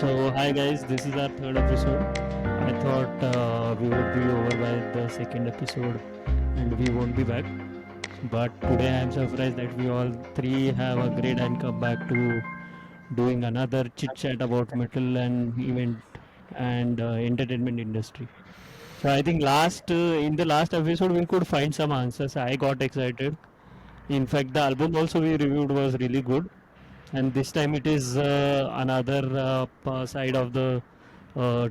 Hi guys, this is our third episode. I thought we would be over by the second episode and we won't be back. But today I am surprised that we all three have agreed and come back to doing another chit chat about metal and event and entertainment industry. So I think in the last episode we could find some answers. I got excited. In fact, the album also we reviewed was really good, and this time it is another side of the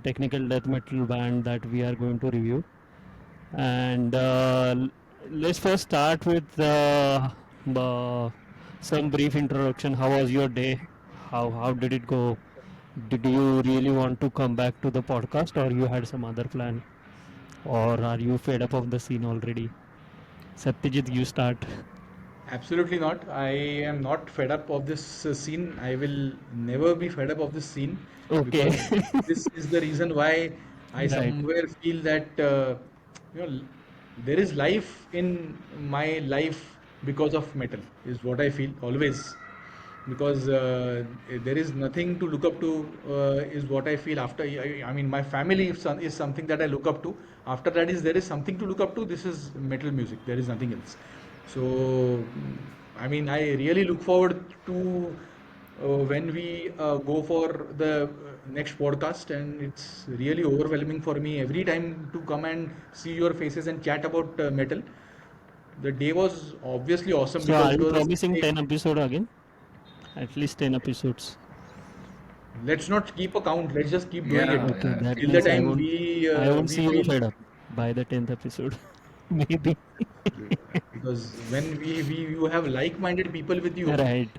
technical death metal band that we are going to review. And let's first start with some brief introduction. How was your day? How did it go? Did you really want to come back to the podcast, or you had some other plan, or are you fed up of the scene already? Satyajit, you start. Absolutely not. I am not fed up of this scene. I will never be fed up of this scene Okay. because this is the reason why I Right. somewhere feel that you know there is life in my life because of metal is what I feel always because there is nothing to look up to is what I feel after I mean my family is something that I look up to. After that is there is something to look up to. This is metal music. There is nothing else. So I mean I really look forward to when we go for the next podcast, and it's really overwhelming for me every time to come and see your faces and chat about metal. The day was obviously awesome So, because are it you was a promising Sunday. 10 episode again? At least 10 episodes. Let's not keep a count. Let's just keep doing it Yeah, Okay, yeah. that till the means time I won't we see you feel fed up by the 10th episode. Maybe. because when we you have like-minded people with you, Right.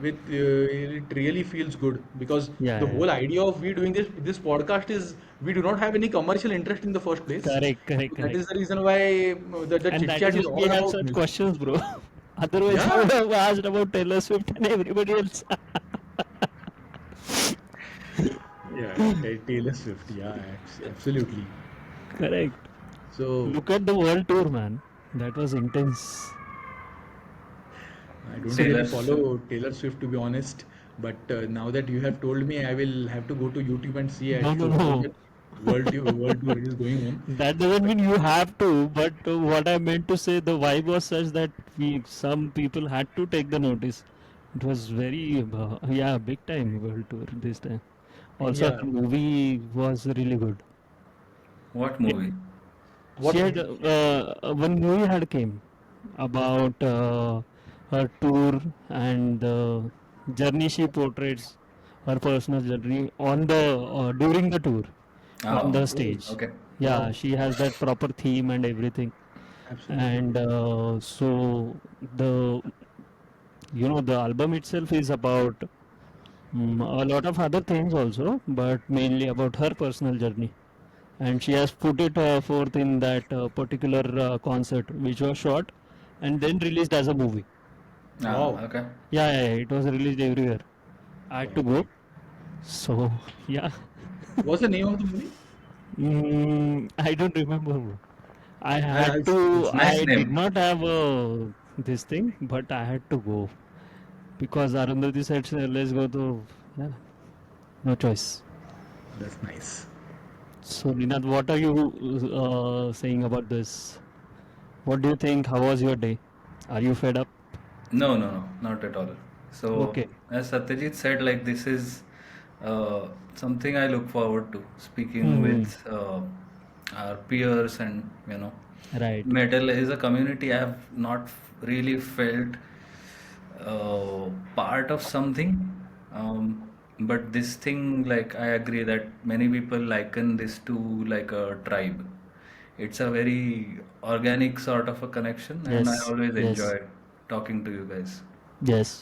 with it really feels good because Yeah, the yeah. whole idea of we doing this podcast is we do not have any commercial interest in the first place. Correct, correct, So that correct. is the reason why the And chit that is chat why is we all have about such music. questions, bro. Otherwise, I Yeah, would have asked about Taylor Swift and everybody else. yeah, Taylor Swift. Yeah, absolutely. Correct. So Look at the world tour, man. That was intense. I don't So, really Taylor Swift. follow Taylor Swift to be honest, but now that you have told me, I will have to go to YouTube and see no, as no, to how no. the world tour is going on. That doesn't mean you have to, but what I meant to say, the vibe was such that some people had to take the notice. It was very, yeah, big time world tour this time. Also, Yeah, the movie was really good. What Yeah, movie? she what had movie? one movie had came about her tour and the journey she portrays, her personal journey on the during the tour on Oh, the Oh, stage. okay. Yeah, wow, she has that proper theme and everything. absolutely. And so the the album itself is about a lot of other things also, but mainly about her personal journey. And she has put it forth in that particular concert, which was shot and then released as a movie. Ah, Wow, okay. Yeah, yeah, yeah, it was released everywhere. I had to wow. go. So yeah, What's the name of the movie? I don't remember, bro. I I'll, had I'll to. search it. Nice I did name. not have this thing, but I had to go because Arundhati said, "Let's go to." Yeah, no choice. That's nice. So, Ninad, what are you saying about this? What do you think? How was your day? Are you fed up? No, no, no, not at all. So, Okay. as Satyajit said, like this is something I look forward to speaking Hmm. with our peers, and Right. metal is a community I have not really felt part of something. But this thing, like, I agree that many people liken this to like a tribe. It's a very organic sort of a connection, and I Yes. always Yes. enjoy talking to you guys. Yes.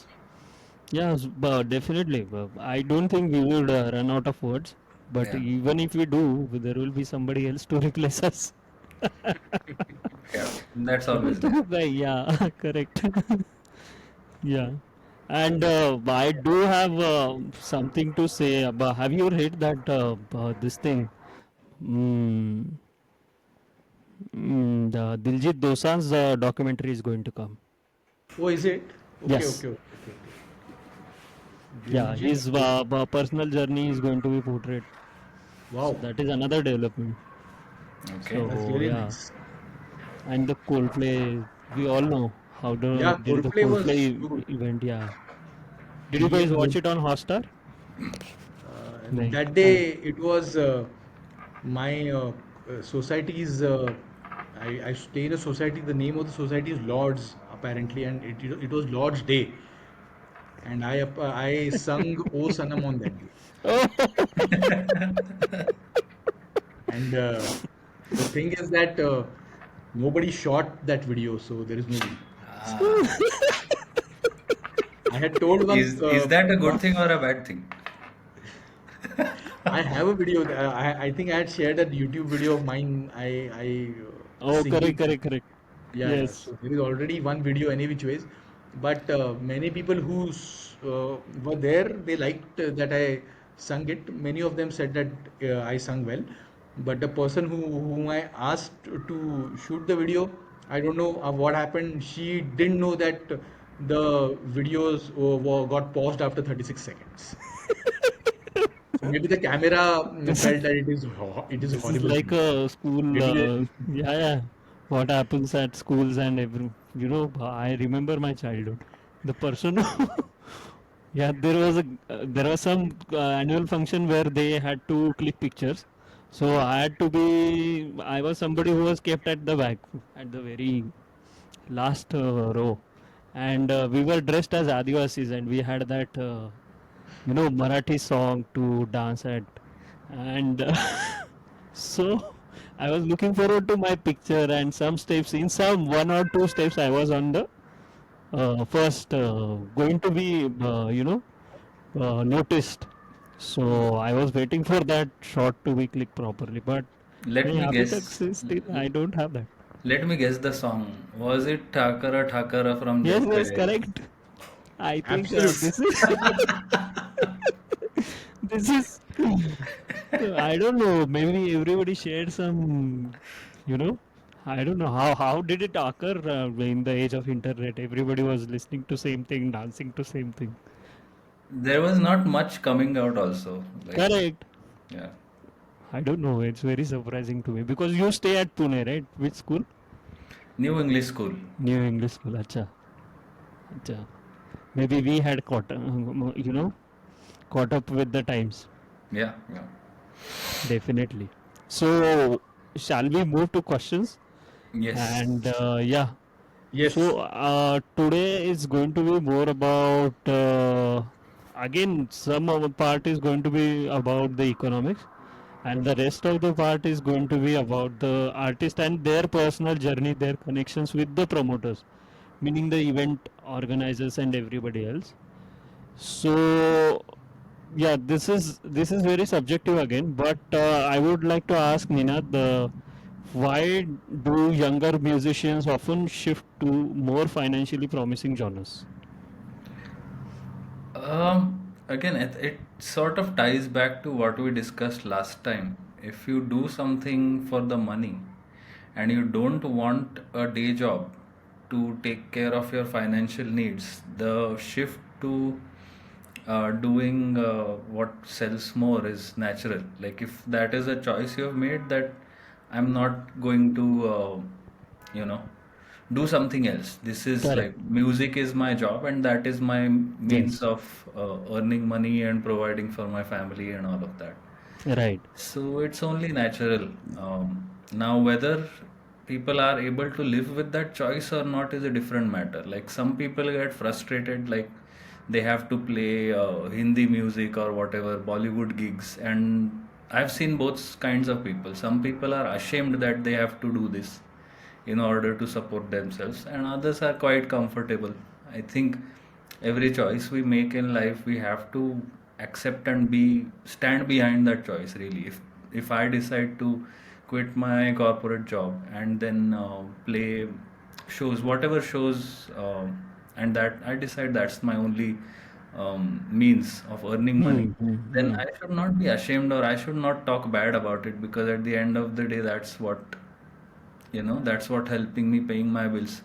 Yes. But definitely. I don't think we would run out of words. But Yeah, even if we do, there will be somebody else to replace us. yeah, that's always there. Yeah, correct. Yeah. And I do have something to say about. Have you read that this thing? Mm, the Diljit Dosanj's documentary is going to come. Oh, is it? Okay, Yes. okay, okay, okay, okay. Yeah, Diljit his personal journey is going to be portrayed. So Wow, that is another development. Okay. that's So really yeah, nice. and the Coldplay, we all know how Yeah, did the Coldplay Coldplay was good. event. Yeah, did you Me guys and watch Mum- it on Hotstar? No. that day it was my society's. I stay in a society. The name of the society is Lords apparently, and it was Lord's Day, and I sung O Sanam on that day. And the thing is that nobody shot that video, so there is no video. Ah. I had told Is that a good one thing or a bad thing? I have a video. I think I had shared that YouTube video of mine. I Oh, correct, singing. correct, correct. Yeah, yeah. Yes, So there is already one video any which ways, but many people who were there, they liked that I sung it. Many of them said that I sung well, but the person whom I asked to shoot the video, I don't know what happened. She didn't know that the videos got paused after 36 seconds. So maybe the camera this is felt that it is this is horrible like thing. a school. Maybe Yeah, yeah. What happens at schools and every, I remember my childhood. The person, yeah, there was some annual function where they had to click pictures. So I was somebody who was kept at the back, at the very last row, and we were dressed as Adivasis, and we had that Marathi song to dance at, and so I was looking forward to my picture and some steps. In some one or two steps, I was on the first going to be noticed. So I was waiting for that shot to be clicked properly, but Let नहीं me अभी तक guess. still I don't have that. Let me guess the song. Was it Thakara Thakara from Yes, Jab yes, Pehle? correct. I think absolutely. this is this is I don't know. Maybe everybody shared some, you know. I don't know how did it occur in the age of internet. Everybody was listening to same thing, dancing to same thing. There was not much coming out also. Like, Correct. yeah. I don't know. It's very surprising to me because you stay at Pune, right? Which school? New English School. New English School. Acha, acha. Maybe we had caught up with the times. Yeah, yeah. Definitely. So, shall we move to questions? Yes. And yeah, Yes. so today is going to be more about again some of the part is going to be about the economics, and the rest of the part is going to be about the artist and their personal journey, their connections with the promoters, meaning the event organizers and everybody else. So yeah, this is very subjective again, but I would like to ask Nina, the why do younger musicians often shift to more financially promising genres? Again, it sort of ties back to what we discussed last time. If you do something for the money and you don't want a day job to take care of your financial needs, the shift to doing what sells more is natural. Like, if that is a choice you have made, that I'm not going to, you know, do something else. This is Correct. like music is my job, and that is my means Yes. of earning money and providing for my family and all of that. Right. So it's only natural. Now, whether people are able to live with that choice or not is a different matter. Like, some people get frustrated, like they have to play Hindi music or whatever, Bollywood gigs. And I've seen both kinds of people. Some people are ashamed that they have to do this in order to support themselves, and others are quite comfortable. I think every choice we make in life, we have to accept and be stand behind that choice. Really, if I decide to quit my corporate job and then play shows, whatever shows, and that I decide that's my only means of earning money, Hmm, hmm, then hmm. I should not be ashamed or I should not talk bad about it, because at the end of the day, that's what helping me paying my bills.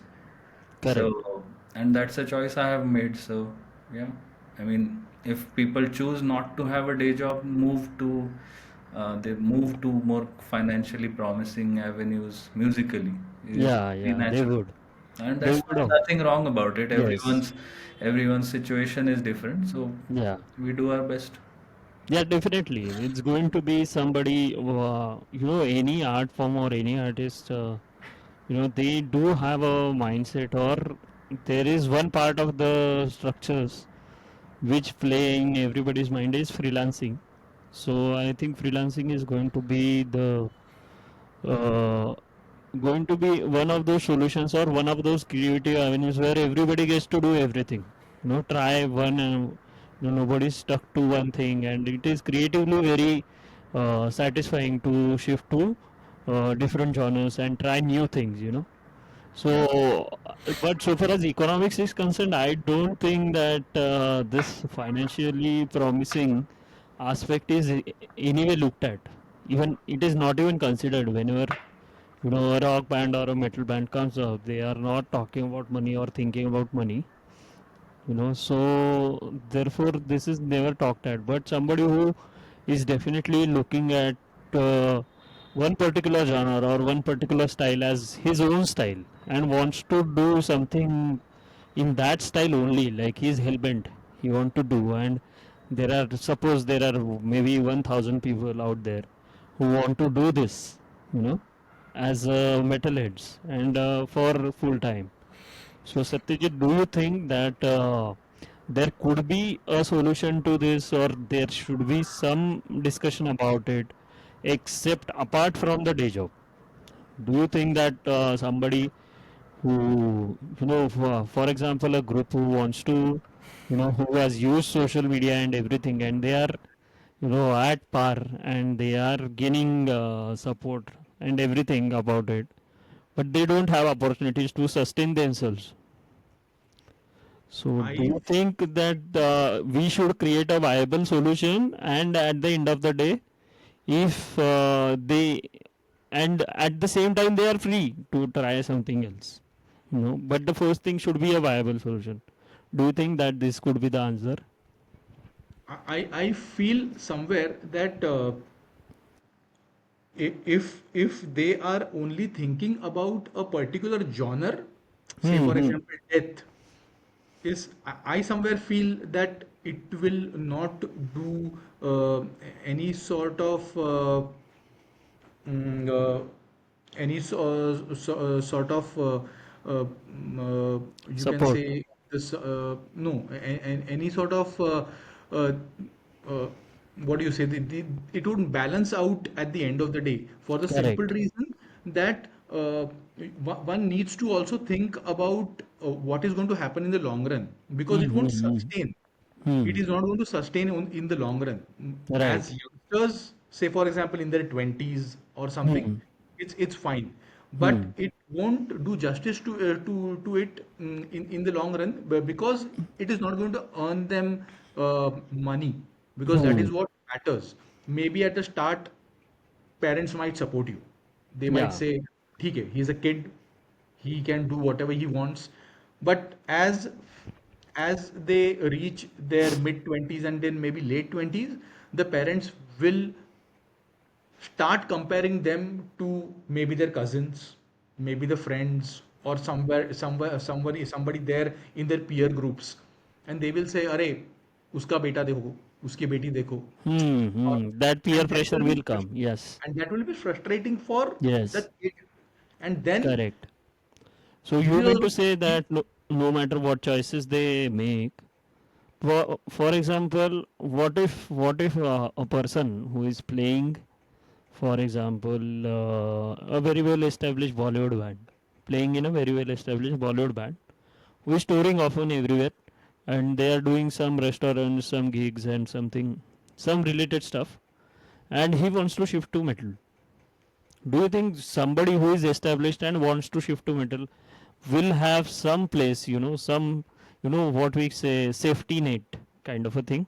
Correct. So, and that's a choice I have made. So, yeah, I mean, If people choose not to have a day job, they move to more financially promising avenues musically is Yeah, very yeah, they natural, would. and They that's would fine, have. nothing wrong about it. Yes. Everyone's situation is different, so Yeah. we do our best. Yeah, definitely. It's going to be somebody, any art form or any artist, they do have a mindset, or there is one part of the structures which play in everybody's mind is freelancing. So I think freelancing is uh, going to be one of those solutions or one of those creative avenues where everybody gets to do everything. Try one and nobody's stuck to one thing, and it is creatively very satisfying to shift to different genres and try new things. So, but so far as economics is concerned, I don't think that this financially promising aspect is anyway looked at. Even it is not even considered whenever a rock band or a metal band comes up. They are not talking about money or thinking about money. So therefore this is never talked at. But somebody who is definitely looking at uh, one particular genre or one particular style as his own style and wants to do something in that style only, like he's hellbent, he want to do. And suppose there are maybe 1000 people out there who want to do this, you know as metalheads and for full time. So Satyajit, do you think that there could be a solution to this, or there should be some discussion about it, except apart from the day job? Do you think that somebody who, for example, a group who wants to, who has used social media and everything, and they are, at par and they are gaining support and everything about it, but they don't have opportunities to sustain themselves. So, do I you think that we should create a viable solution, and at the end of the day, if and at the same time they are free to try something else, but the first thing should be a viable solution. Do you think that this could be the answer? I feel somewhere that if they are only thinking about a particular genre, say Hmm. for Hmm. example death, is I somewhere feel that it will not do any sort of mm, uh, sort of you can Support. say this no any sort of uh, uh, what do you say it wouldn't balance out at the end of the day for the simple Correct. reason that one needs to also think about what is going to happen in the long run because Hmm. it won't Hmm. Hmm. sustain, Hmm. it is not going to sustain in the long run. Right. As youngsters, say for example in their 20s or something, Hmm. it's fine, but Hmm. it won't do justice to it in the long run because it is not going to earn them money, because that Hmm. is what matters. Maybe at the start parents might support you. They might Yeah. say, "ठीक है, he's a kid, he can do whatever he wants." But as they reach their mid 20s and then maybe late 20s, the parents will start comparing them to maybe their cousins, maybe the friends, or somebody there in their peer groups, and they will say, "अरे, उसका बेटा देखो, उसकी बेटी देखो," Hmm. or Hmm. That peer and that pressure will be will come. Yes. frustrating for the Yes. kid. And then Correct. So you this mean also to say that no matter what choices they make, for example, what if a person who is playing, for example, a very well established Bollywood band, playing in a very well established Bollywood band, who is touring often everywhere, and they are doing some restaurants, some gigs, and some related stuff, and he wants to shift to metal. Do you think somebody who is established and wants to shift to metal will have some place, what we say, safety net kind of a thing,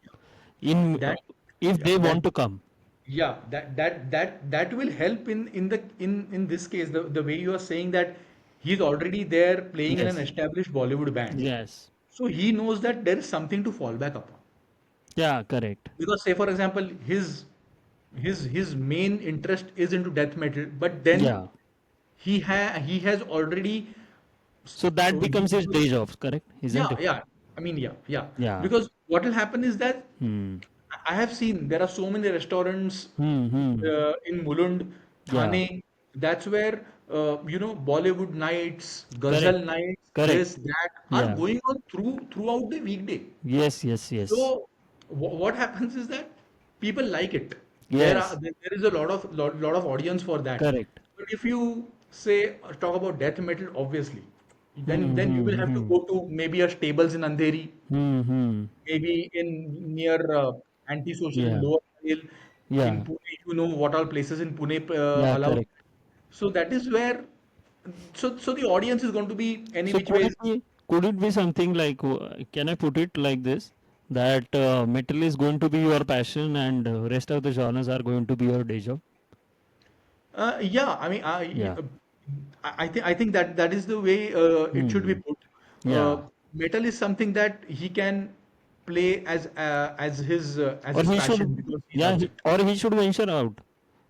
in that if yeah, they that want to come? yeah that will help in this case, the way you are saying that he's already there playing in an Yes. established Bollywood band, Yes. so he knows that there is something to fall back upon. Yeah, correct. Because say for example, his main interest is into death metal, but then Yeah. he has already So that becomes his used. day jobs, correct? Yeah, Isn't it? yeah. I mean, yeah, yeah. Yeah. Because what will happen is that Hmm. I have seen there are so many restaurants Hmm. Hmm. in Mulund, Yeah. Thane. That's where Bollywood nights, Correct. Ghazal nights, Correct. this, that are Yeah. going on throughout the weekday. Yes. Yes. Yes. So what happens is that people like it. Yes. There is a lot of audience for that. Correct. But if you say talk about death metal, obviously, Hmm. then you will Hmm. have to Hmm. go to maybe a stables in Andheri, Hmm. Hmm. maybe in near antisocial in Yeah. Lower Hill, in Yeah. Pune. You know what all places in Pune Yeah. allow. Correct. So that is where. So the audience is going to be any So which ways. could it be something like can I put it like this, that metal is going to be your passion and rest of the genres are going to be your day job? Yeah, I mean, Yeah. I think that that is the way it should be Hmm. put. Yeah. Metal is something that he can play as Or his he should, passion because he yeah, loves it. or he should venture out.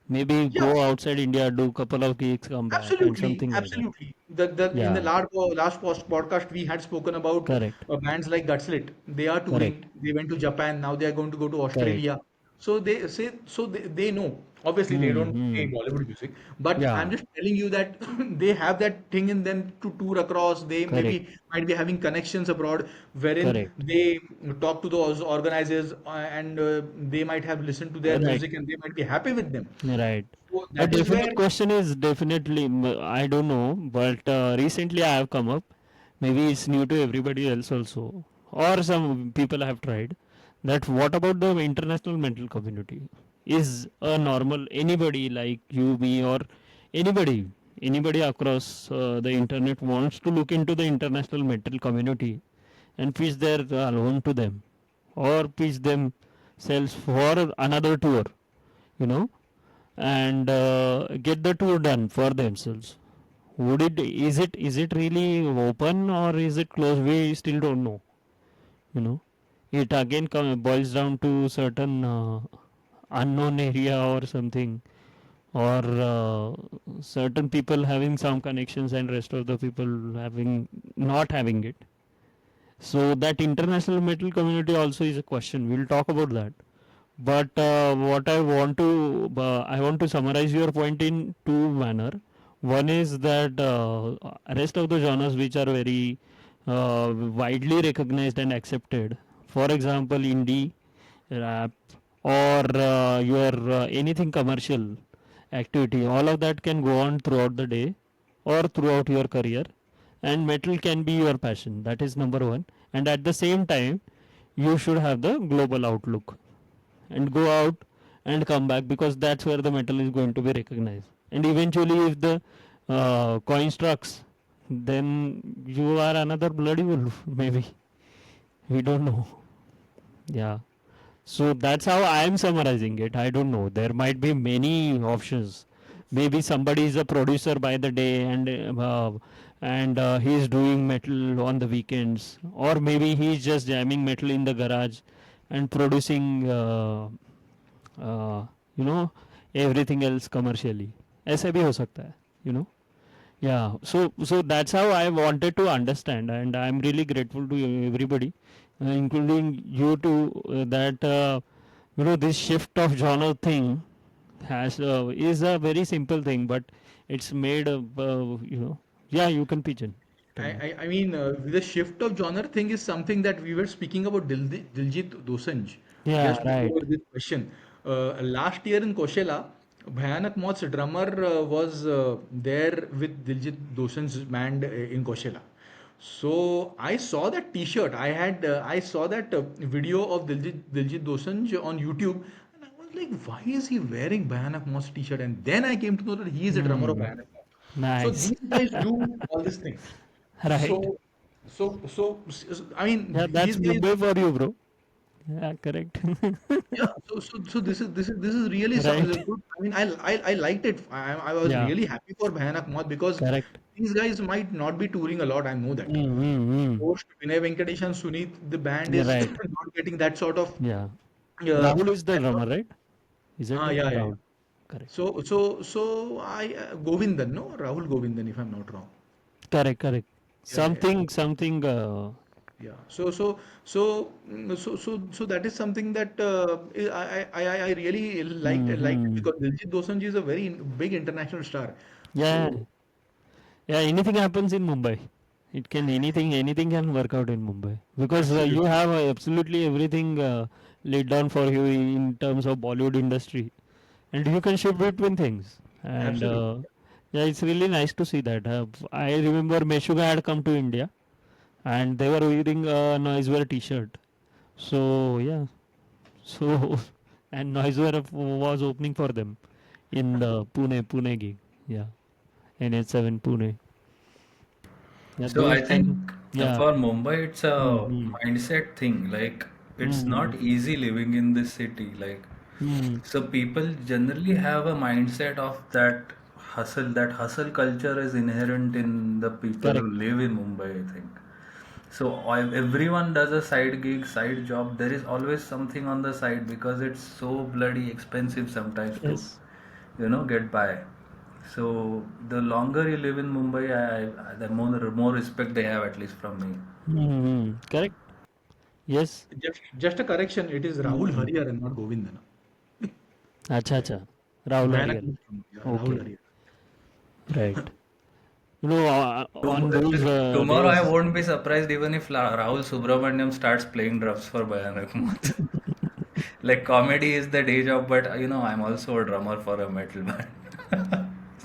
Maybe Yeah, go outside India, do couple of gigs, come back, and absolutely, something like that. absolutely. The in the Yeah. last podcast we had spoken about Correct. bands like Gutslit. They are Correct. touring. They went to Japan. Now they are going to go to Correct. Australia. So they say they know. Obviously they Hmm. don't play Hmm. Bollywood music, but I'm Yeah. just telling you that they have that thing in them to tour across. They Correct. maybe might be having connections abroad, wherein Correct. they talk to those organizers and they might have listened to their Right. music and they might be happy with them. Right. So A that is where. definite question is definitely, I don't know, but recently I have come up. Maybe it's new to everybody else also, or some people have tried. That what about the international mental community? Is a normal anybody like you, me, or anybody, anybody across the internet wants to look into the international mental community and pitch their loan to them, or pitch themselves for another tour, you know, and get the tour done for themselves? Would it, is it really open or is it closed? We still don't know, you know. It again boils down to certain unknown area or something, or certain people having some connections and rest of the people having not having it. So that international metal community also is a question. We'll talk about that. But what I want to summarize your point in two manner. One is that rest of the genres which are very widely recognized and accepted, for example, indie, rap, or your anything commercial activity, all of that can go on throughout the day or throughout your career, and metal can be your passion. That is number one. And at the same time, you should have the global outlook and go out and come back, because that's where the metal is going to be recognized. And eventually, if the coin strikes, then you are another bloody wolf, maybe. We don't know. Yeah. So that's how I am summarizing it. I don't know. There might be many options. Maybe somebody is a producer by the day and he is doing metal on the weekends, or maybe he is just jamming metal in the garage and producing uh, you know, everything else commercially. ऐसा भी हो सकता है, you know. Yeah, so that's how I wanted to understand, and I'm really grateful to everybody, including you too, that you know, this shift of genre thing has is a very simple thing, but it's made you know. Yeah, you can pitch in. Tell me. I mean, the shift of genre thing is something that we were speaking about Diljit Dosanjh Yeah, just right. before this question. Last year in Koshela, Bhayanak Moth's drummer was there with Diljit Dosanjh's band in Koshela. So I saw that T-shirt. I saw that video of Diljit Dosanjh on YouTube, and I was like, why is he wearing Bhayanak Moth's T-shirt? And then I came to know that he is a drummer of Hmm. Bhayanak Moth. So Nice. these guys do all these things. Right. So, I mean, Yeah, that's these guys, Mumbai for you, bro. Yeah, correct. yeah. So this is really Right. good. I mean, I liked it. I was Yeah, really happy for Bhayanak Moth because correct. these guys might not be touring a lot. I know that. Mm, mm, mm. Post Vinay Venkatesh and Suneet, the band You're is right. not getting that sort of Yeah. Yeah, Rahul is the I drummer, thought, right? Isn't it? yeah, yeah, yeah. Rahul. Correct. So I Govindan, no, Rahul Govindan, if I'm not wrong. Correct, correct. Yeah, yeah, yeah. Something. Yeah. So that is something that I really liked it Mm-hmm. because Diljit Dosanjh is a very big international star. Yeah, So yeah. Anything happens in Mumbai. It can anything can work out in Mumbai because you absolutely, have absolutely everything laid down for you in terms of Bollywood industry, and you can shift between things. And absolutely. yeah, it's really nice to see that. I remember Meshuga had come to India, and they were wearing a Noisewear T-shirt. So yeah, so and Noisewear was opening for them in the Pune gig. Yeah, NH7 Pune. Yeah, So I those kind of think yeah. for Mumbai, it's a Mm-hmm. mindset thing. Like it's Mm-hmm. not easy living in this city. Like Mm-hmm. so, people generally have a mindset of that hustle. That hustle culture is inherent in the people who Correct. live in Mumbai, I think. So everyone does a side gig, side job. There is always something on the side because it's so bloody expensive sometimes to, Yes. get by. So the longer you live in Mumbai, the more respect they have, at least from me. Mm-hmm. Correct. Yes. Just a correction. It is Rahul Mm-hmm. Hariyar and not Govindan. Acha, acha. Rahul Guyana Harrier. comes from, yeah, Rahul Okay. Hariyar. Right. You know, on those Tomorrow I days. won't be surprised even if Rahul Subramaniam starts playing drums for Bhayanak Moth. Like comedy is the day job, but I'm also a drummer for a metal band.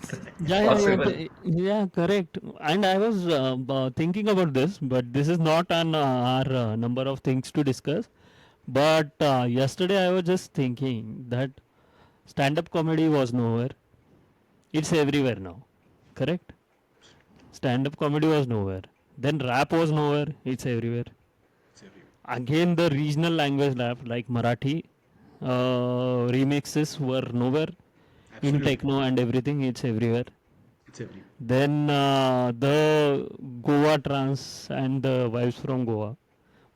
It's Yeah, yeah, possible. yeah, correct. And I was thinking about this, but this is not on our number of things to discuss. But yesterday I was just thinking that stand-up comedy was nowhere. It's everywhere now. Correct? Stand-up comedy was nowhere. Then rap was nowhere. It's everywhere. It's everywhere. Again, the regional language rap like Marathi remixes were nowhere. In Absolutely. techno and everything, it's everywhere. It's everywhere. Then the Goa trance and the vibes from Goa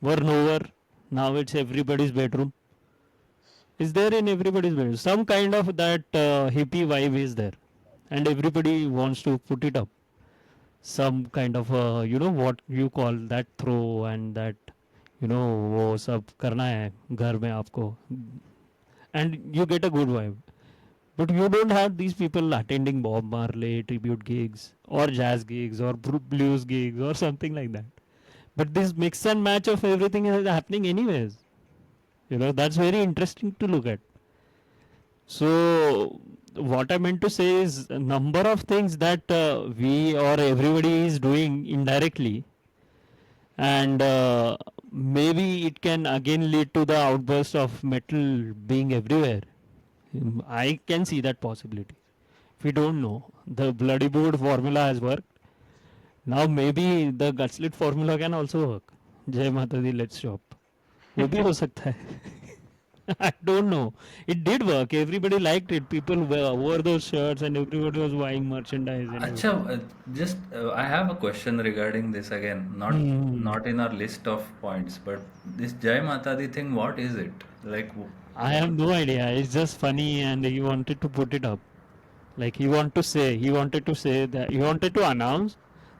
were nowhere. Now it's everybody's bedroom. Is there in everybody's bedroom? Some kind of that hippie vibe is there, and everybody wants to put it up. Some kind of what you call that throw and that वो सब करना है घर में आपको and you get a good vibe. But you don't have these people attending Bob Marley tribute gigs or jazz gigs or blues gigs or something like that. But this mix and match of everything is happening anyways. That's very interesting to look at. So, what I meant to say is a number of things that we or everybody is doing indirectly, and maybe it can again lead to the outburst of metal being everywhere. I can see that possibility. We don't know. The bloody board formula has worked. Now maybe the gutslit formula can also work. जय माता दी let's shop वो भी हो सकता है. I don't know. It did work. Everybody liked it. People wore those shirts and everybody was buying merchandise and Acha, everything. just I have a question regarding this again. Not Hmm. not in our list of points, but this Jai Mata Di thing, what is it? Like, I have no idea. It's just funny and he wanted to put it up. Like he wanted to say that he wanted to announce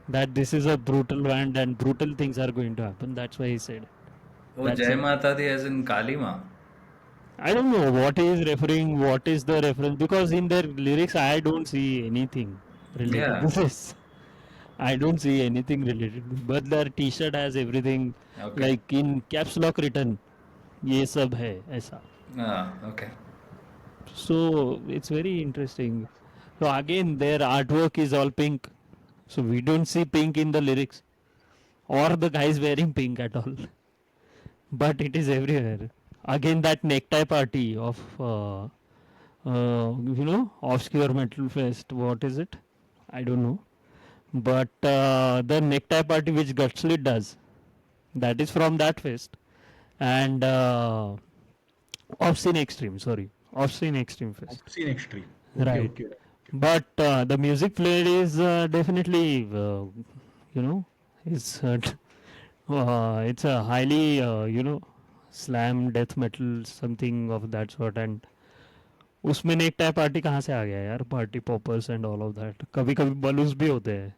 that this is a brutal band and brutal things are going to happen. That's why he said. oh, That's Jai it. Mata Di as in Kalima. I don't know what he is referring, what is the reference, because in their lyrics I don't see anything related to Yeah. this. I don't see anything related to, but their T-shirt has everything Okay. like in caps lock written. ये सब है ऐसा. Okay. So it's very interesting. So again, their artwork is all pink. So we don't see pink in the lyrics or the guys wearing pink at all. But it is everywhere. Again, that necktie party of obscure metal fest. What is it? I don't know. But the necktie party which Gutslit does, that is from that fest. And Obscene Extreme, sorry. Obscene Extreme Fest. Obscene extreme. Okay, Right. okay. But the music played is definitely, you know, it's a highly, slam death metal something of that sort and उसमें नेक type party कहाँ से आ गया यार, party poppers and all of that, कभी कभी बलूस भी होते हैं,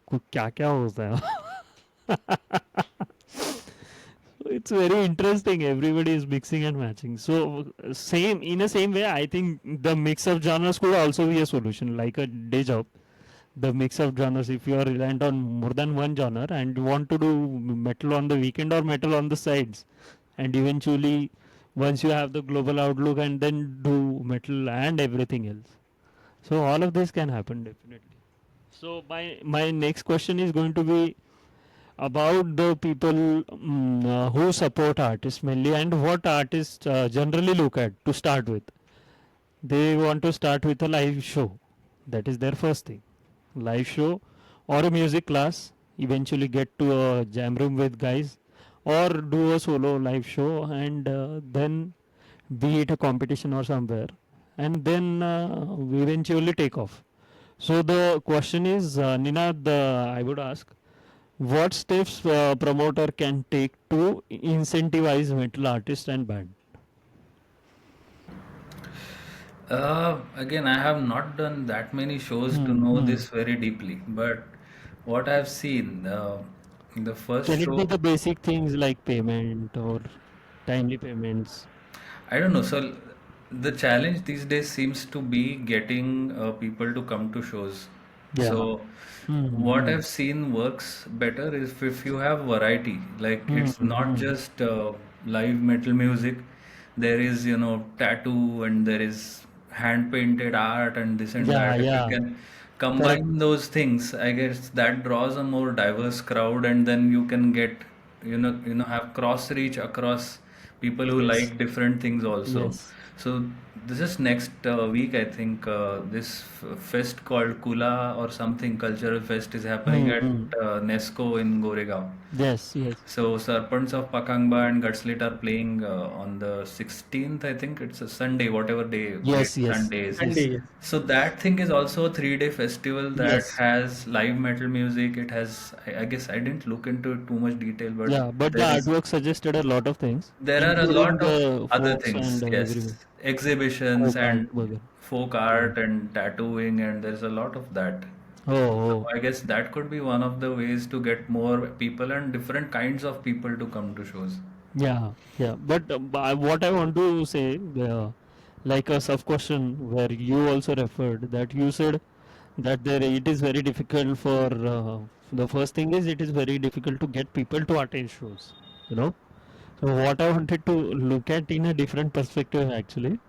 कुछ क्या क्या होता है. It's very interesting. Everybody is mixing and matching. So same in the same way, I think the mix of genres could also be a solution, like a day job. The mix of genres. If you are reliant on more than one genre and you want to do metal on the weekend or metal on the sides, and eventually once you have the global outlook and then do metal and everything else. So all of this can happen definitely. So my next question is going to be about the people who support artists mainly, and what artists generally look at to start with. They want to start with a live show. That is their first thing. Live show or a music class. Eventually get to a jam room with guys, or do a solo live show, and then be it a competition or somewhere, and then eventually take off. So the question is, Ninad, I would ask, what steps promoter can take to incentivize metal artists and band? Again, I have not done that many shows to Hmm, know hmm. this very deeply, but what I've seen, the first Can it be show, the basic things like payment or timely payments? I don't know. So the challenge these days seems to be getting people to come to shows. Yeah. So Hmm, what hmm, I've seen works better is if you have variety. Like hmm, it's not hmm. just live metal music. There is, tattoo, and there is hand painted art and this and Yeah, that. If you yeah. can Correct. combine those things, I guess that draws a more diverse crowd, and then you can get, have cross reach across people who Yes. like different things also. Yes. So this is next week, I think. This fest called Kula or something cultural fest is happening Hmm, at hmm. Nesco in Goregaon. Yes, yes. So Serpents of Pakangba and Gutslit are playing on the 16th. I think it's a Sunday, whatever day Yes, yes. Sunday is. Sunday, Yes. yes. So that thing is also a 3-day festival that Yes. has live metal music. It has, I guess I didn't look into it too much detail, but Yeah, but the there is artwork suggested a lot of things, there are a including lot of the other folks things, and everything. yes. Exhibitions Folk art, and burger. folk Yeah. art and tattooing, and there's a lot of that. Oh, So oh. I guess that could be one of the ways to get more people and different kinds of people to come to shows. Yeah, yeah. But what I want to say, like a sub question where you also referred that you said that there it is very difficult for the first thing is it is very difficult to get people to attend shows. You know. So what I wanted to look at in a different perspective actually,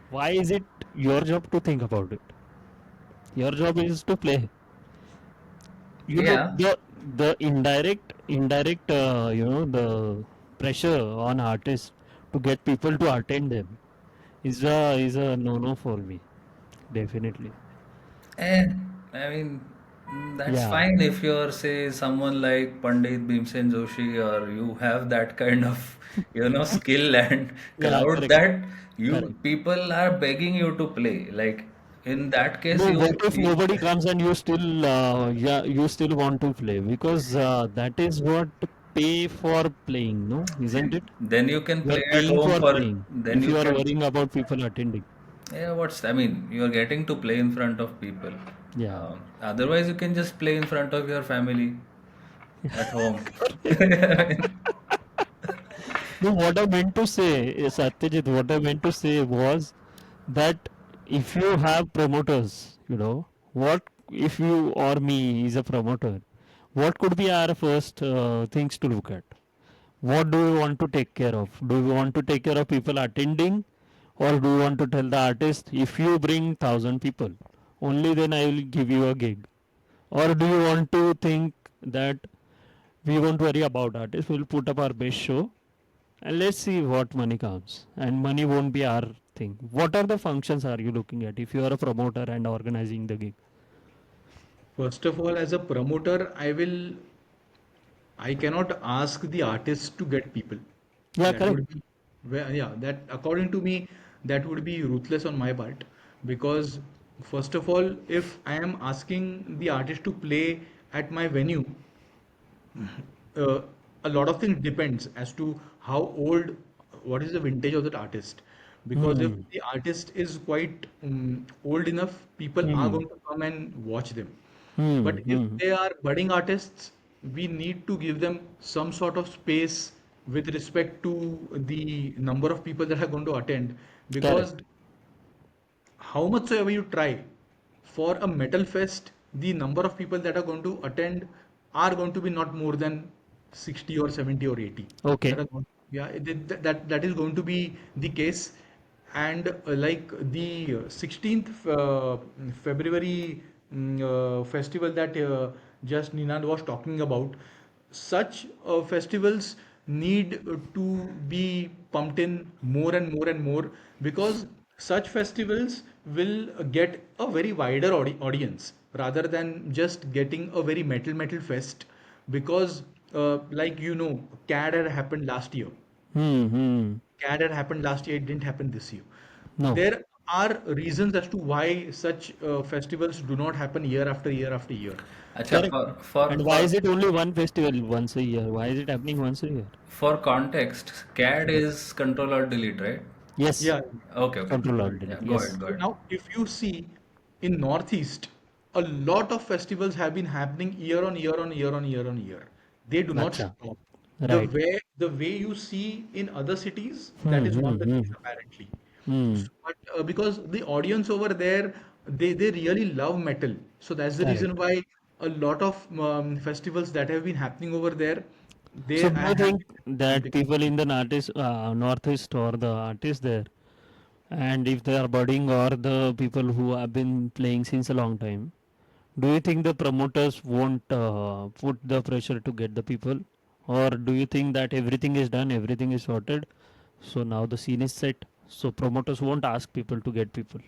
why is it your job to think about it? Your job is to play. You know Yeah. the indirect the pressure on artists to get people to attend them is a no no for me, definitely. Eh, I mean, that's Yeah. fine if you're, say, someone like Pandit Bhimsen Joshi, or you have that kind of, skill and Yeah, crowd correct, that correct. you people are begging you to play. Like in that case, No, what if you nobody comes and you still yeah, you still want to play because that is what pay for playing, no, isn't it? then you can You are play at paying home for for playing then if you you are can. worrying about people attending. Yeah, I mean, you're getting to play in front of people. Yeah. Otherwise, you can just play in front of your family at home. No, what I meant to say, Satyajit, what I meant to say was that if you have promoters, what if you or me is a promoter, what could be our first things to look at? What do we want to take care of? Do we want to take care of people attending, or do we want to tell the artist, if you bring 1,000 people, only then I will give you a gig? Or do you want to think that we won't worry about artists, we'll put up our best show and let's see what money comes, and money won't be our thing? What are the functions are you looking at if you are a promoter and organizing the gig? First of all, as a promoter, I cannot ask the artist to get people. Yeah, That correct. would be, yeah, that according to me, that would be ruthless on my part. Because, first of all, if I am asking the artist to play at my venue, uh, a lot of things depends as to how old, what is the vintage of that artist. Because if Hmm. the artist is quite old enough, people are Hmm. going to come and watch them. Hmm. But if Hmm. they are budding artists, we need to give them some sort of space with respect to the number of people that are going to attend. Because Correct. how much soever you try for a metal fest, the number of people that are going to attend are going to be not more than 60 or 70 or 80. That Okay. are going, yeah, that is going to be the case. And like the 16th February festival that just Ninad was talking about, such festivals need to be pumped in more and more and more, because such festivals will get a very wider audience rather than just getting a very metal fest. Because like CAD had happened last year. Hmm. Hmm. CAD had happened last year, it didn't happen this year. No. There are reasons as to why such festivals do not happen year after year after year. Acha, Correct. for for And why for is it only one festival once a year? Why is it happening once a year? for context, CAD is Control Alt Delete, right? Yes. Yeah. Okay, okay. Control Yeah, alt yeah. delete. Go ahead, Yes. go So ahead. now, if you see in Northeast, a lot of festivals have been happening year on year on year on year on year. They do not Acha. stop. Right. The way you see in other cities, that Hmm. is Hmm. not the Hmm. case apparently. Hmm. But because the audience over there, they really love metal. So that's the reason Correct. why a lot of festivals that have been happening over there, So they do you have think been that pumping. people in the northeast or the artists there, and if they are budding or the people who have been playing since a long time, do you think the promoters won't put the pressure to get the people, or do you think that everything is done, everything is sorted, so now the scene is set, so promoters won't ask people to get people?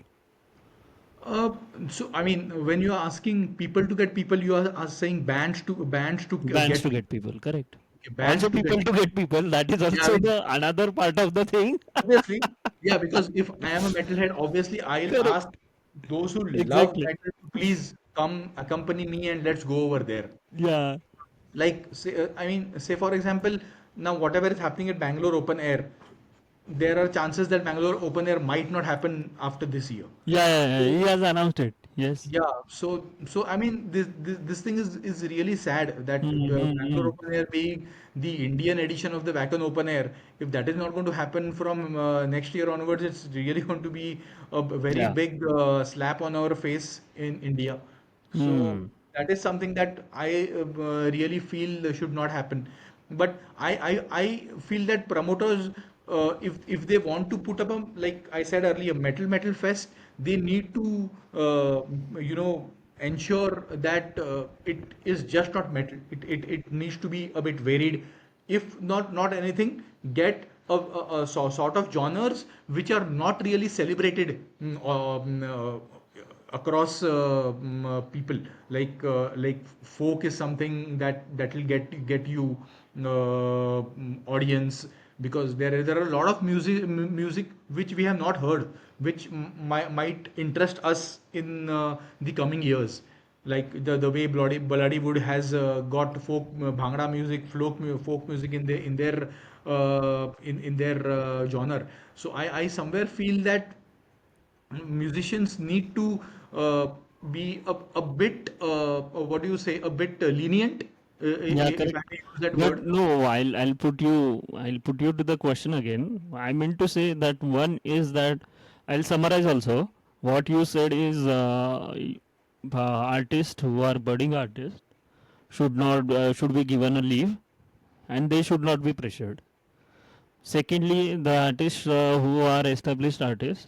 Uh, so I mean, when you are asking people to get people, are saying bands to Bands get to people. get people, correct. Okay, Also bands to people get to people. get people, that is Yeah, I also mean, the another part of the thing. obviously, yeah, because if I am a metalhead, obviously I'll Correct. ask those who love Exactly. metal to please come accompany me and let's go over there. Yeah. Like, say, I mean, say for example, now whatever is happening at Bangalore Open Air, there are chances that Bangalore Open Air might not happen after this year. Yeah, yeah, yeah, he has announced it. Yes. Yeah, so I mean, this thing is really sad that Hmm, hmm, Bangalore hmm. Open Air being the Indian edition of the Wacken Open Air, if that is not going to happen from next year onwards, it's really going to be a very Yeah. big slap on our face in India. So Hmm. that is something that I really feel should not happen. But I feel that promoters, if they want to put up a, like I said earlier, metal fest, they need to ensure that it is just not metal. It needs to be a bit varied. If not anything, get sort of genres which are not really celebrated across people. Like folk is something that will get you audience, because there are a lot of music which we have not heard, which might interest us in the coming years. Like the way Bollywood has got folk bhangra music, folk music in their genre. So I somewhere feel that musicians need to be a bit what do you say, a bit lenient, Yeah, if correct. I may use that But word. no, I'll put you to the question again. I meant to say that one is that I'll summarize also. What you said is artists who are budding artists should be given a leave, and they should not be pressured. Secondly, the artists who are established artists,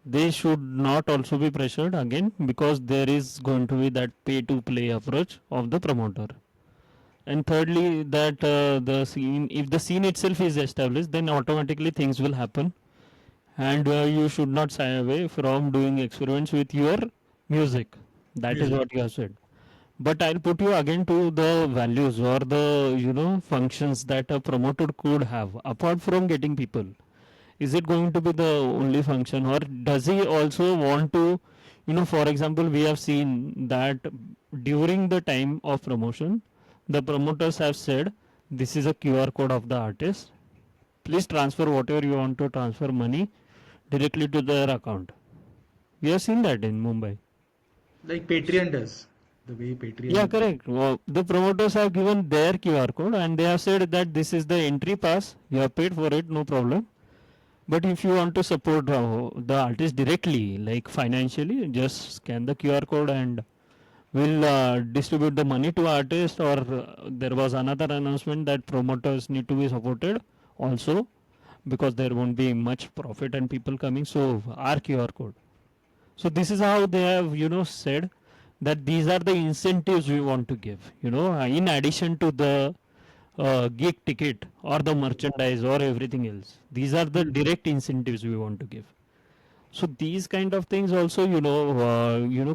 they should not also be pressured again, because there is going to be that pay to play approach of the promoter. And thirdly, that the scene, if the scene itself is established, then automatically things will happen, and you should not shy away from doing experiments with your music. That is Music. what you have said. But I'll put you again to the values or the functions that a promoter could have apart from getting people. Is it going to be the only function, or does he also want to, for example, we have seen that during the time of promotion, the promoters have said this is a QR code of the artist. Please transfer whatever you want to transfer money directly to their account. We have seen that in Mumbai. Like Patreon does, the way Yeah, Patreon. correct. Well, the promoters have given their QR code and they have said that this is the entry pass. You have paid for it, no problem. But if you want to support the artist directly, like financially, just scan the QR code and we'll distribute the money to artists. Or there was another announcement that promoters need to be supported also because there won't be much profit and people coming. So our QR code. So this is how they have, said that these are the incentives we want to give. In addition to the gig ticket or the merchandise or everything else. These are the Mhm. direct incentives we want to give. So these kind of things also,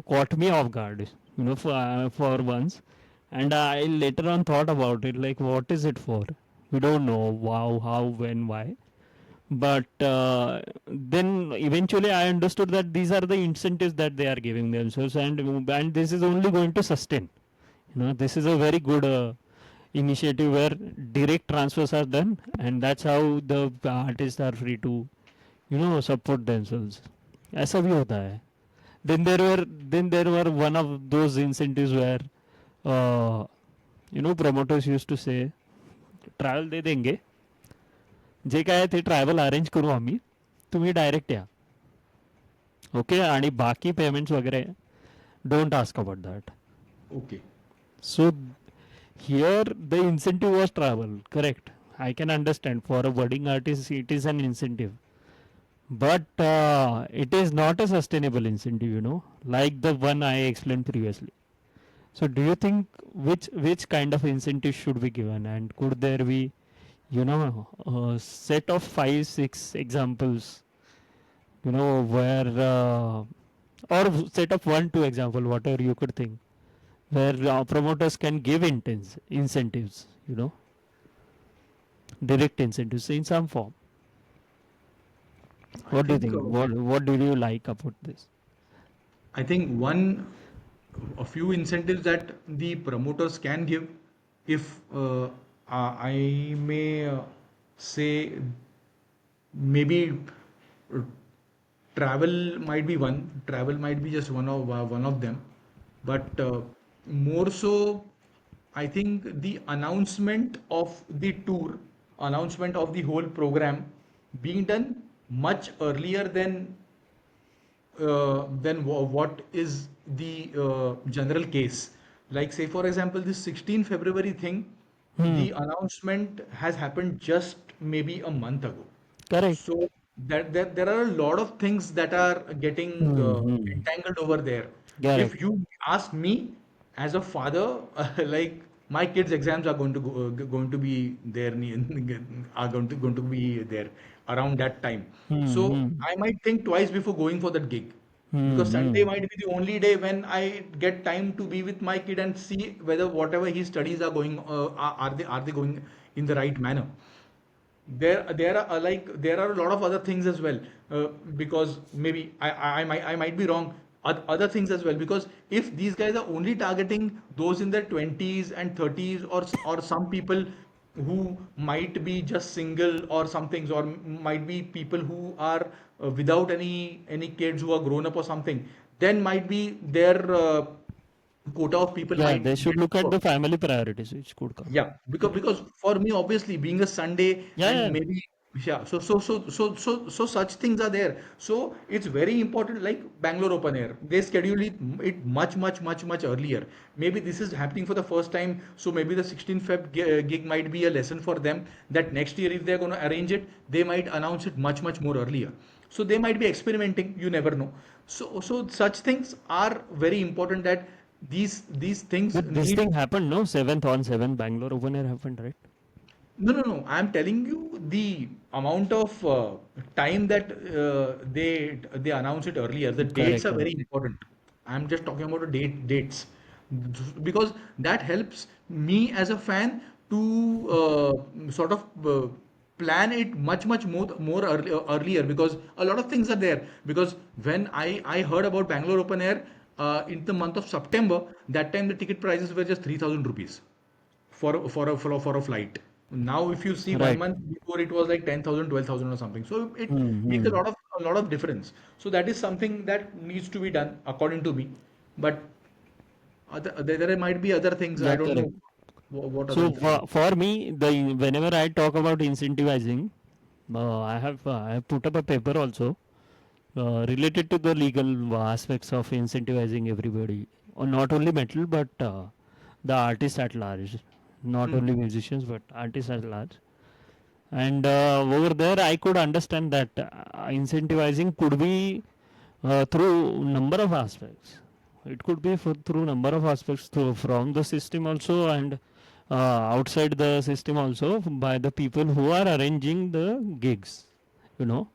caught me off guard. For once, and I later on thought about it. Like, what is it for? We don't know. Wow, how, when, why. But then eventually I understood that these are the incentives that they are giving themselves, and this is only going to sustain. This is a very good initiative where direct transfers are done, and that's how the artists are free to support themselves. ऐसा भी होता है. Then there were one of those incentives where uh, promoters used to say travel दे देंगे, जे काय ते travel arrange करू आम्ही, तुम्ही डायरेक्ट या. ओके, आणि बाकी पेमेंट्स वगैरे don't ask about that. Okay. So here the incentive was travel, correct? I can understand for a budding artist it is an incentive, but it is not a sustainable incentive, like the one I explained previously. So do you think which kind of incentive should be given, and could there be a set of 5 6 examples, where or set of 1 2 example, whatever you could think, where promoters can give intense incentives, direct incentives in some form. I What do you think think? What do you like about this? I think a few incentives that the promoters can give, if I may say, maybe uh, travel might be one. Travel might be just one of them, but more so, I think the announcement of the tour, announcement of the whole program being done much earlier than what is the general case. Like, say, for example, this 16 February thing, Hmm. the announcement has happened just maybe a month ago. Correct. So that there are a lot of things that are getting Hmm. Hmm. entangled over there. If Correct. you ask me as a father, like my kids' exams are going to be there, are going to be there around that time. Hmm. So Hmm. I might think twice before going for that gig, Hmm. because Sunday Hmm. might be the only day when I get time to be with my kid and see whether whatever his studies are going, are they going in the right manner. There are there are a lot of other things as well, because maybe I might be wrong. Other things as well, because if these guys are only targeting those in their 20s and 30s, or some people who might be just single or some things, or might be people who are without any kids, who are grown up or something, then might be their quota of people Yeah, might they should get look at lower. the family priorities which could come. Yeah, because for me, obviously, being a Sunday, Yeah, and yeah. maybe, yeah, so such things are there. So it's very important. Like Bangalore Open Air, they schedule it much earlier. Maybe this is happening for the first time, so maybe the 16th Feb gig might be a lesson for them. That next year, if they're going to arrange it, they might announce it much more earlier. So they might be experimenting. You never know. So such things are very important. That these things But this need. thing happened, no? 7th on 7th Bangalore Open Air happened, right? No, no, no. I'm telling you the amount of time that they announce it earlier. The dates Correct, are very correct. important. I'm just talking about the dates, because that helps me as a fan to sort of plan it much more earlier, because a lot of things are there. Because when I heard about Bangalore Open Air in the month of September, that time the ticket prices were just 3,000 rupees for a flight. Now, if you see one Right. month before, it was like 10,000, 12,000 or something. So it makes Hmm. a lot of difference. So that is something that needs to be done according to me. But there might be other things. I Yeah, don't correct. know what So other. for me, whenever I talk about incentivizing, I have put up a paper also related to the legal aspects of incentivizing everybody, or not only metal but the artists at large, not Hmm. only musicians but artists at large. And over there, I could understand that incentivizing could be through number of aspects. It could be through number of aspects from the system also, and outside the system also, by the people who are arranging the gigs, you know.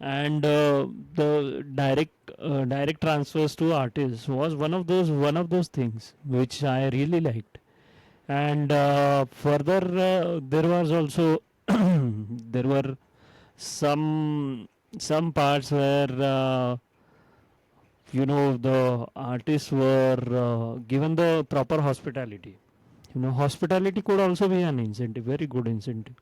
And the direct transfers to artists was one of those things which I really liked. And further, there was also there were some parts where the artists were given the proper hospitality. Hospitality could also be an incentive, very good incentive.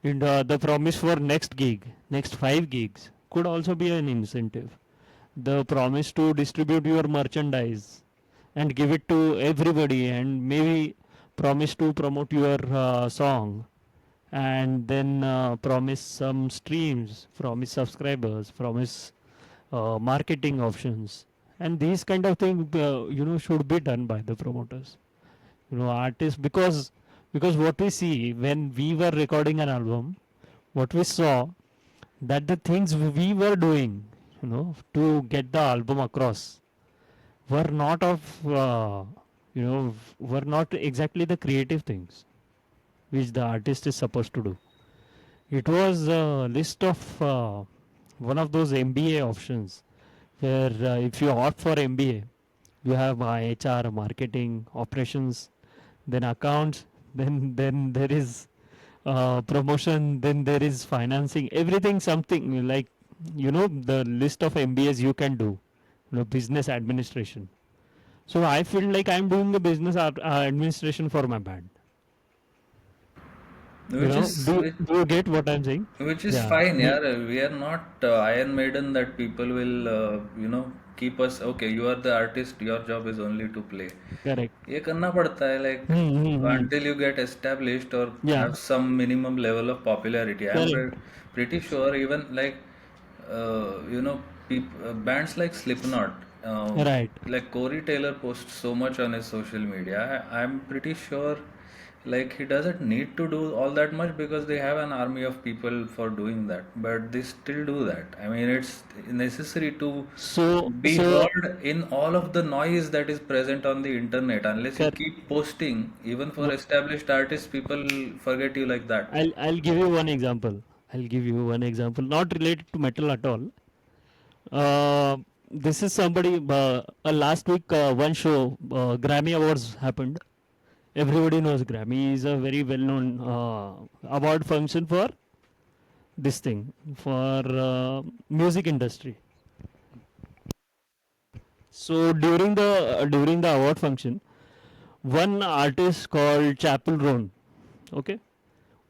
And the promise for next 5 gigs could also be an incentive. The promise to distribute your merchandise and give it to everybody, and maybe promise to promote your song, and then promise some streams, promise subscribers, promise marketing options, and these kind of things should be done by the promoters, artists, because what we see when we were recording an album, what we saw, that the things we were doing, to get the album across, were not of were not exactly the creative things which the artist is supposed to do. It was a list of one of those MBA options where if you opt for MBA, you have HR, marketing, operations, then accounts, then there is promotion, then there is financing, everything, something like the list of MBAs you can do, business administration. So I feel like I'm doing the business administration for my band. which is which, Do you get what I'm saying? which is Yeah. fine. Yeah, we are not Iron Maiden that people will keep us. Okay, you are the artist. Your job is only to play. Correct. ये करना पड़ता है, like Hmm. until you get established or Yeah. have some minimum level of popularity. I'm Correct. pretty sure even like bands like Slipknot, Right. like Corey Taylor posts so much on his social media. I'm pretty sure like he doesn't need to do all that much because they have an army of people for doing that, but they still do that. I mean, it's necessary to be So heard in all of the noise that is present on the internet. Unless you correct. keep posting, even for established artists, people forget you like that. I'll give you one example. I'll give you one example, not related to metal at all. This is somebody. Last week, one show, Grammy Awards happened. Everybody knows Grammy is a very well-known award function for this thing, for music industry. So during the award function, one artist called Chapel Roan, okay,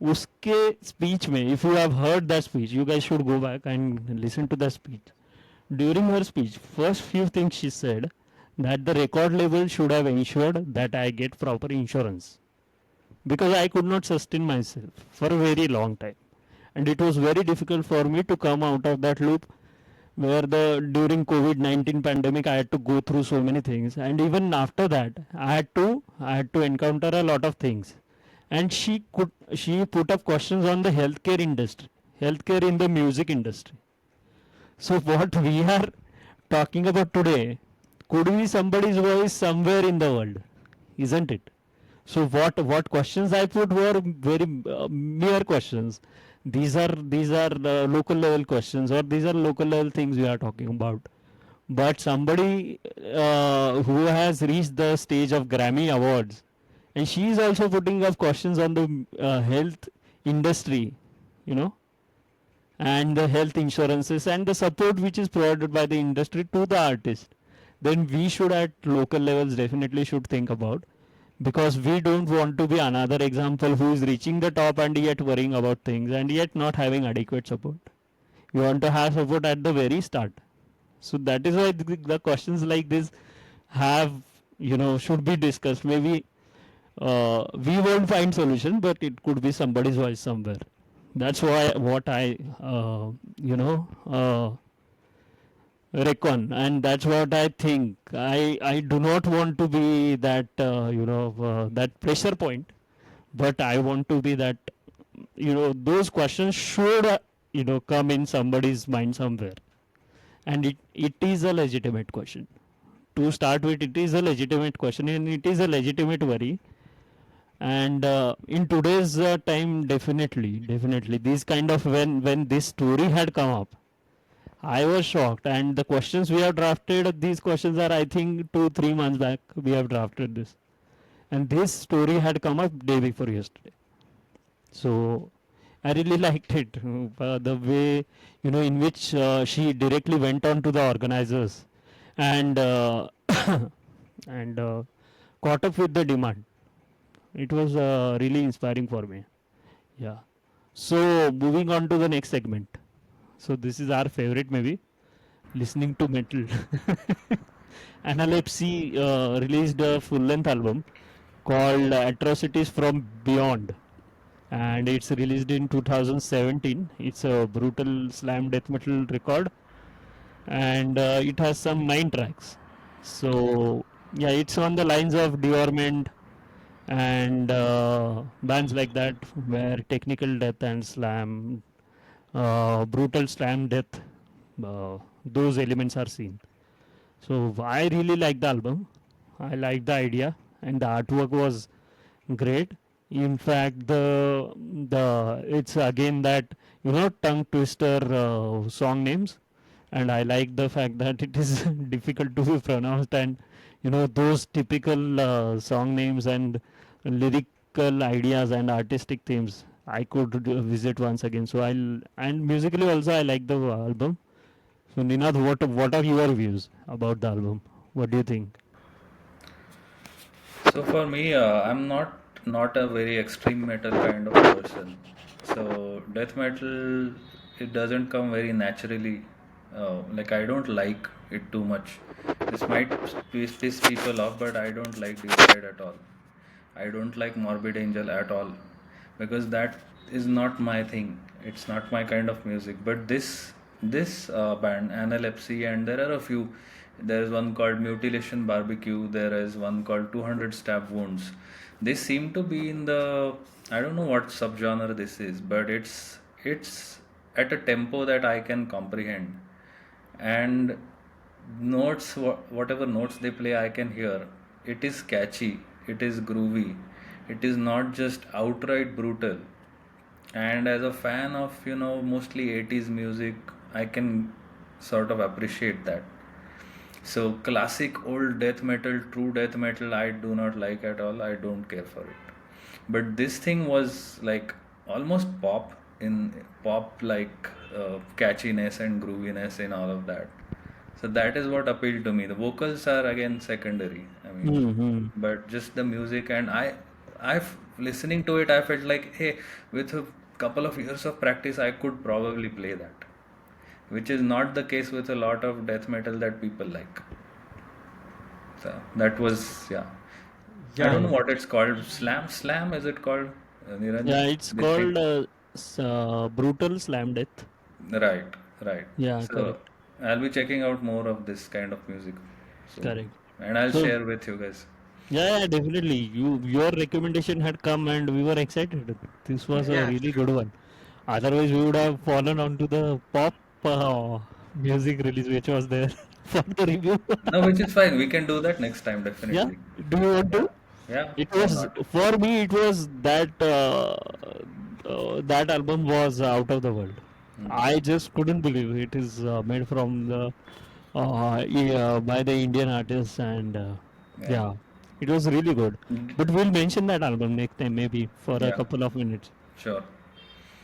उसके speech में, if you have heard that speech, you guys should go back and listen to that speech. During her speech, first few things she said, that the record label should have ensured that I get proper insurance, because I could not sustain myself for a very long time, and it was very difficult for me to come out of that loop where the during COVID-19 pandemic I had to go through so many things, and even after that I had to encounter a lot of things. And she put up questions on the healthcare in the music industry. So what we are talking about today could be somebody's voice somewhere in the world, isn't it? So what questions I put were very mere questions. These are local level questions, or these are local level things we are talking about. But somebody who has reached the stage of Grammy awards, and she is also putting up questions on the health industry, you know, and the health insurances and the support which is provided by the industry to the artist, then we should at local levels definitely should think about, because we don't want to be another example who is reaching the top and yet worrying about things and yet not having adequate support. We want to have support at the very start. So that is why the questions like this have, should be discussed. Maybe we won't find solution, but it could be somebody's voice somewhere. That's why what I you know reckon, and that's what I think. I do not want to be that that pressure point, but I want to be that, those questions should come in somebody's mind somewhere, and it is a legitimate question. To start with, it is a legitimate question and it is a legitimate worry. And in today's time, definitely these kind of, when this story had come up, I was shocked. And the questions we have drafted, these questions are, I think, 2 3 months back we have drafted this, and this story had come up day before yesterday. So I really liked it, the way, in which she directly went on to the organizers and and caught up with the demand. It was really inspiring for me. Yeah. So moving on to the next segment. So this is our favorite, maybe listening to metal. Analepsy released a full-length album called Atrocities from Beyond, and it's released in 2017. It's a brutal slam death metal record, and it has some 9 tracks. So yeah, it's on the lines of Deorment and bands like that, where technical death and slam, brutal slam death, those elements are seen. So I really like the album. I like the idea, and the artwork was great. In fact, the it's again that, tongue twister song names, and I like the fact that it is difficult to be pronounced, and those typical song names and lyrical ideas and artistic themes. I could visit once again. So and musically also I like the album. So Ninad, what are your views about the album? What do you think? So for me, I'm not a very extreme metal kind of person. So death metal, it doesn't come very naturally. Like I don't like it too much. This might piss people off, but I don't like Deicide at all. I don't like Morbid Angel at all because that is not my thing. It's not my kind of music. But this band, Analepsy, and there are a few. There is one called Mutilation Barbecue. There is one called 200 Stab Wounds. They seem to be in the, I don't know what subgenre this is, but it's at a tempo that I can comprehend, and whatever notes they play I can hear. It is catchy, it is groovy, it is not just outright brutal. And as a fan of mostly 80s music, I can sort of appreciate that. So classic old death metal, true death metal, I do not like at all. I don't care for it. But this thing was like almost pop like catchiness and grooviness and all of that. So that is what appealed to me. The vocals are again secondary. I mean, Hmm. but just the music, and I've listening to it, I felt like, hey, with a couple of years of practice, I could probably play that, which is not the case with a lot of death metal that people like. So that was, yeah. I don't Yeah, know what it's called. Slam, is it called? Niranjan? Yeah, it's This thing. called brutal slam death. Right, right. Yeah, So correct, I'll be checking out more of this kind of music soon, correct. and I'll So share with you guys. yeah, definitely. Your recommendation had come and we were excited. This was a yeah, really good one. Otherwise, we would have fallen onto the pop music release which was there for the review. No, which is fine. We can do that next time, Yeah, definitely. do you want Yeah, to? yeah. It Why was, not? for me. It was that that album was out of the world. Hmm. I just couldn't believe it is made from the by the Indian artists, and Yeah, yeah, it was really good. D- But we'll mention that album next time, maybe for a yeah. couple of minutes. Sure.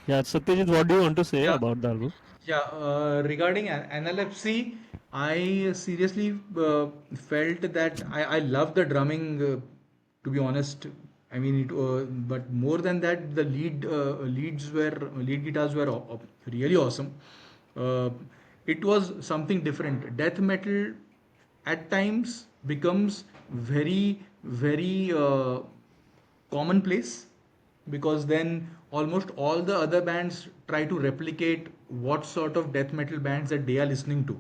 Yeah, Satyajit, what do you want to say yeah. about the album? Yeah, regarding NLFC, I seriously felt that I love the drumming to be honest. I mean, but more than that, the lead guitars were really awesome. Uh, it was something different. Death metal at times becomes very commonplace, because then almost all the other bands try to replicate what sort of death metal bands that they are listening to.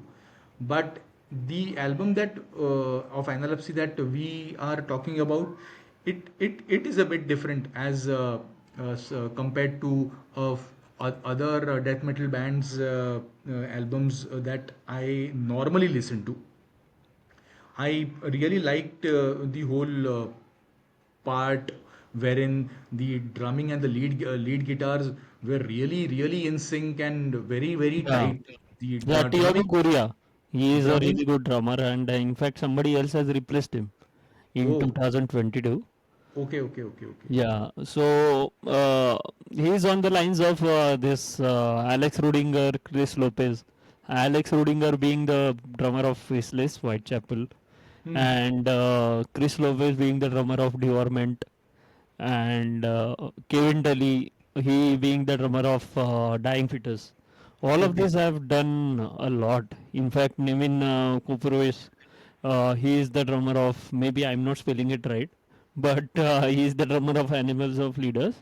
But the album that of Analepsy that we are talking about, it is a bit different compared to other death metal bands albums that I normally listen to. I really liked the whole part wherein the drumming and the lead guitars were really in sync and very Yeah. tight. The Yeah, Tiago drumming, Korea. He is a drumming. really good drummer, and in fact, somebody else has replaced him in Oh, 2022. okay. Yeah, so he's on the lines of this Alex Rudinger, Chris Lopez. Alex Rudinger being the drummer of Faceless, Whitechapel, Hmm. and Chris Lopez being the drummer of Devorment, and Kevin Tully, he being the drummer of Dying Fetus. All of Okay. these have done a lot. In fact, Nevin Kuprovic, he is the drummer of, maybe I'm not spelling it right, but he is the drummer of Animals of Leaders.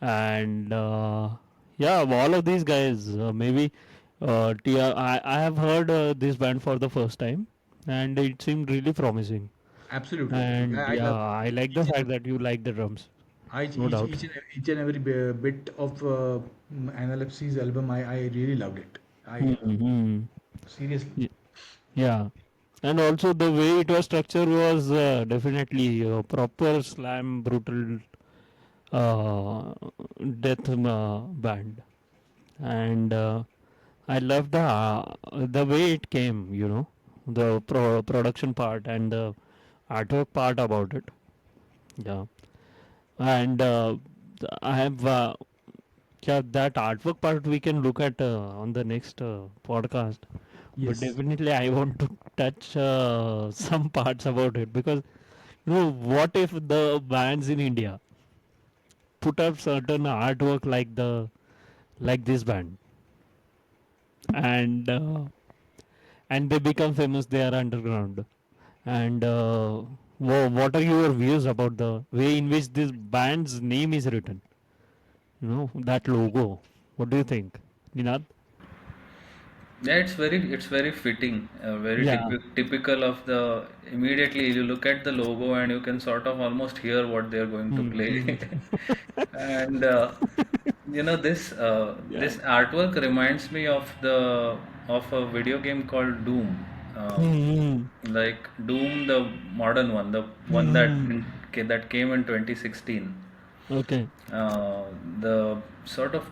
And yeah, all of these guys, maybe I have heard this band for the first time, and it seemed really promising. Absolutely. And I yeah, love I like the each and fact that you like the drums, no doubt. each and every bit of Analepsy's album. I really loved it. I Hmm. seriously. Yeah, and also the way it was structured was definitely proper slam brutal uh, death band, and I love the way it came. The production part and the artwork part about it. Yeah, and I have yeah, that artwork part we can look at on the next podcast. But Yes. definitely, I want to touch some parts about it because what if the bands in India put up certain artwork like this band, and and they become famous. They are underground, and what are your views about the way in which this band's name is written? That logo. What do you think, Ninad? Yeah, it's very fitting, very Yeah. typical of the. Immediately you look at the logo and you can sort of almost hear what they are going to Hmm. play. And Yeah. this artwork reminds me of a video game called Doom. Hmm. Like Doom, the modern one, the one Hmm. that came in 2016. Okay. uh, the sort of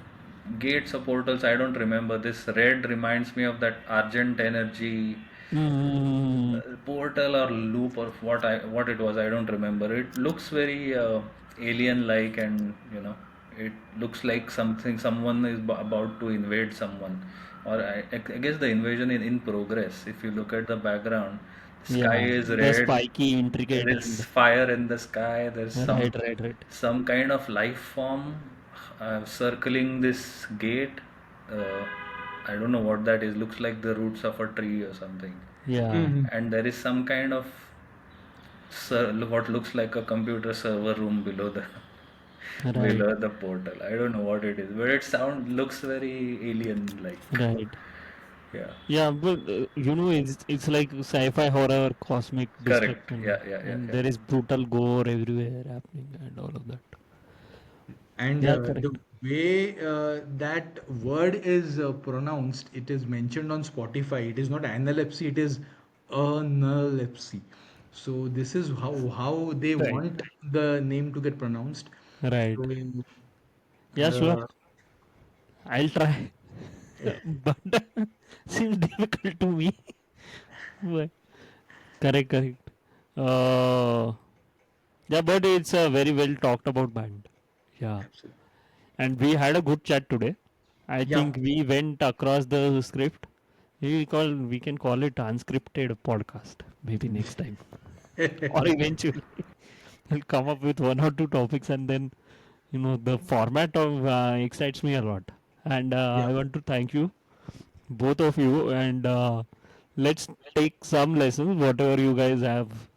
gates or portals, I don't remember. This red reminds me of that Argent Energy Hmm. portal or loop, or what it was, I don't remember. It looks very alien like, and it looks like someone is about to invade someone, or I guess the invasion in progress. If you look at the background, sky Yeah. is The red, spiky, intricate, there is and fire in the sky, there's right. some kind of life form circling this gate. uh, I don't know what that is. Looks like the roots of a tree or something. Yeah. Hmm. And there is some kind of what looks like a computer server room below the Right. below the portal. I don't know what it is, but it sound looks very alien like. Right. Yeah, Yeah, but it's like sci-fi horror, cosmic correct. destruction, Yeah. and there is brutal gore everywhere happening, and all of that. And Yeah, the correct. way that word is pronounced, it is mentioned on Spotify. It is not analepsy, it is analepsy. So this is how they Right. want the name to get pronounced. Right. So Yeah, sure. uh, I'll try, but seems difficult to me. But correct. Uh, yeah, but it's a very well talked about band. Yeah, absolutely. and we had a good chat today. I Yeah. think we went across the script. We can call it unscripted podcast maybe next time or eventually. I'll come up with one or two topics, and then the format of excites me a lot. And Yeah. I want to thank you, both of you, and let's take some lessons, whatever you guys have,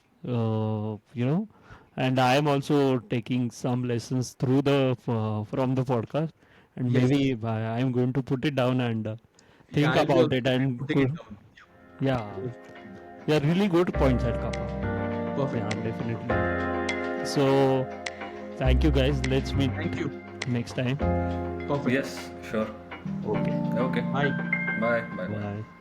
and I am also taking some lessons through the from the podcast, and Yes. maybe I am going to put it down and Yeah, think I'll be about also it and putting it down. yeah, Yeah. yeah, really good points at Kappa. Perfect. Yeah, definitely. So, thank you guys. Let's meet Thank you. next time. Perfect. Yes, sure. Okay. Okay. Bye. Bye. Bye. Bye. Bye.